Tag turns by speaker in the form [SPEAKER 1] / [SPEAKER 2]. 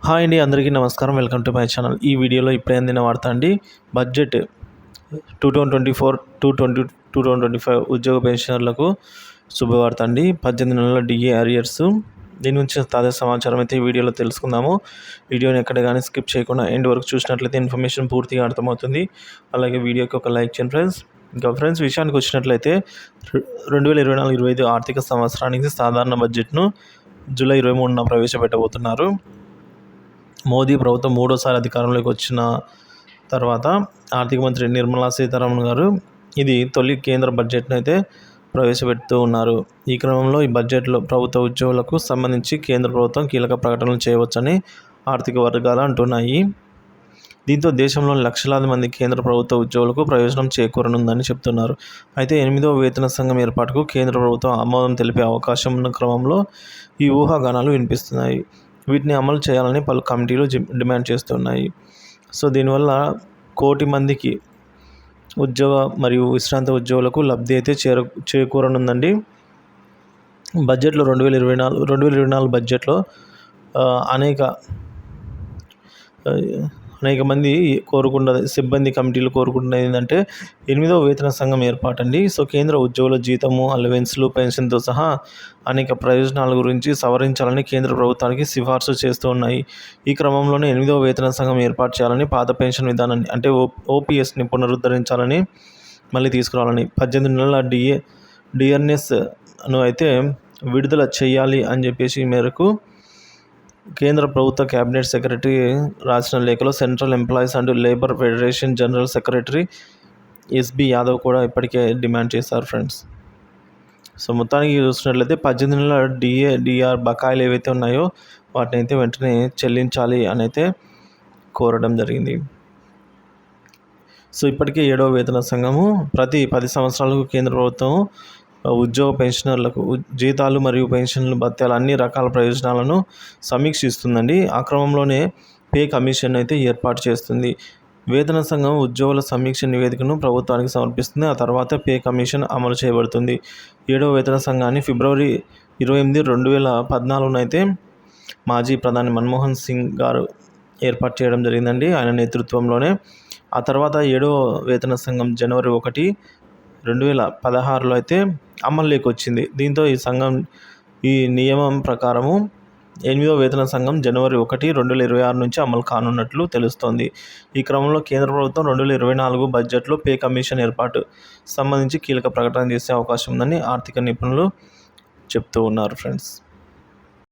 [SPEAKER 1] Hi అండి, అందరికీ నమస్కారం. Welcome to my channel. ఈ వీడియోలో ఇప్పుడే అందిన వార్త అండి. బడ్జెట్ 2024-2025 ఉద్యోగ పెన్షనర్లకు శుభవార్త అండి. 18 నెలల డిఏ అరియర్స్. దీని నుంచి తాజా సమాచారం అయితే ఈ వీడియోలో తెలుసుకుందాము. వీడియోని ఎక్కడ కానీ స్కిప్ చేయకుండా ఎండ్ వరకు చూసినట్లయితే ఇన్ఫర్మేషన్ పూర్తిగా అర్థమవుతుంది. అలాగే వీడియోకి ఒక లైక్ చేయండి ఫ్రెండ్స్. ఇంకా ఫ్రెండ్స్, విషయానికి వచ్చినట్లయితే 2024-25 ఆర్థిక సంవత్సరానికి సాధారణ బడ్జెట్ను జూలై 23న ప్రవేశపెట్టబోతున్నారు. మోదీ ప్రభుత్వం మూడోసారి అధికారంలోకి వచ్చిన తర్వాత ఆర్థిక మంత్రి నిర్మలా సీతారామన్ గారు ఇది తొలి కేంద్ర బడ్జెట్ను అయితే ప్రవేశపెడుతూ ఉన్నారు. ఈ క్రమంలో ఈ బడ్జెట్లో ప్రభుత్వ ఉద్యోగులకు సంబంధించి కేంద్ర ప్రభుత్వం కీలక ప్రకటనలు చేయవచ్చని ఆర్థిక వర్గాలు అంటున్నాయి. దీంతో దేశంలోని లక్షలాది మంది కేంద్ర ప్రభుత్వ ఉద్యోగులకు ప్రయోజనం చేకూరనుందని చెప్తున్నారు. అయితే 8వ వేతన సంఘం ఏర్పాటుకు కేంద్ర ప్రభుత్వం ఆమోదం తెలిపే అవకాశం ఉన్న క్రమంలో ఈ ఊహాగానాలు వినిపిస్తున్నాయి. వీటిని అమలు చేయాలని పలు కమిటీలు డిమాండ్ చేస్తున్నాయి. సో దీనివల్ల 1 కోటి మందికి ఉద్యోగ మరియు విశ్రాంత ఉద్యోగులకు లబ్ధి అయితే చేకూరనుందండి. బడ్జెట్లో 2024 బడ్జెట్లో అనేక మంది సిబ్బంది కమిటీలు కోరుకుంటున్నది ఏంటంటే 8వ వేతన సంఘం ఏర్పాటండి. సో కేంద్ర ఉద్యోగుల జీతము, అలవెన్స్లు, పెన్షన్తో సహా అనేక ప్రయోజనాల గురించి సవరించాలని కేంద్ర ప్రభుత్వానికి సిఫార్సు చేస్తూ ఉన్నాయి. ఈ క్రమంలోనే 8వ వేతన సంఘం ఏర్పాటు చేయాలని, పాత పెన్షన్ విధానాన్ని అంటే ఓపీఎస్ని పునరుద్ధరించాలని, మళ్ళీ తీసుకురావాలని, 18 నెలల డిఆర్ఎస్ను అయితే విడుదల చేయాలి అని చెప్పేసి మేరకు కేంద్ర ప్రభుత్వ క్యాబినెట్ సెక్రటరీ రాసిన లేఖలో central employees and labour federation general secretary SB Yadav కూడా ఇప్పటికే డిమాండ్ చేశారు ఫ్రెండ్స్. సో మొత్తానికి చూసినట్లయితే 18 నెలల డిఆర్ బకాయిలు ఏవైతే ఉన్నాయో వాటిని అయితే వెంటనే చెల్లించాలి అని అయితే కోరడం జరిగింది. సో ఇప్పటికే 7వ వేతన సంఘము ప్రతి 10 సంవత్సరాలకు కేంద్ర ప్రభుత్వం ఉద్యోగ పెన్షనర్లకు జీతాలు మరియు పెన్షన్లు, భత్యాలు అన్ని రకాల ప్రయోజనాలను సమీక్షిస్తుందండి. ఆ క్రమంలోనే పే కమిషన్ అయితే ఏర్పాటు చేస్తుంది. వేతన సంఘం ఉద్యోగుల సమీక్ష నివేదికను ప్రభుత్వానికి సమర్పిస్తుంది. ఆ తర్వాత పే కమిషన్ అమలు చేయబడుతుంది. 7వ వేతన సంఘాన్ని ఫిబ్రవరి 28, 2014 అయితే మాజీ ప్రధాని మన్మోహన్ సింగ్ గారు ఏర్పాటు చేయడం జరిగిందండి, ఆయన నేతృత్వంలోనే. ఆ తర్వాత 7వ వేతన సంఘం జనవరి 1, 2016 అయితే అమల్లోకి వచ్చింది. దీంతో ఈ నియమం ప్రకారము 8వ వేతన సంఘం జనవరి 1, 2026 నుంచి అమలు కానున్నట్లు తెలుస్తోంది. ఈ క్రమంలో కేంద్ర ప్రభుత్వం 2024 బడ్జెట్లో పే కమిషన్ ఏర్పాటు సంబంధించి కీలక ప్రకటన చేసే అవకాశం ఉందని ఆర్థిక నిపుణులు చెప్తూ ఉన్నారు ఫ్రెండ్స్.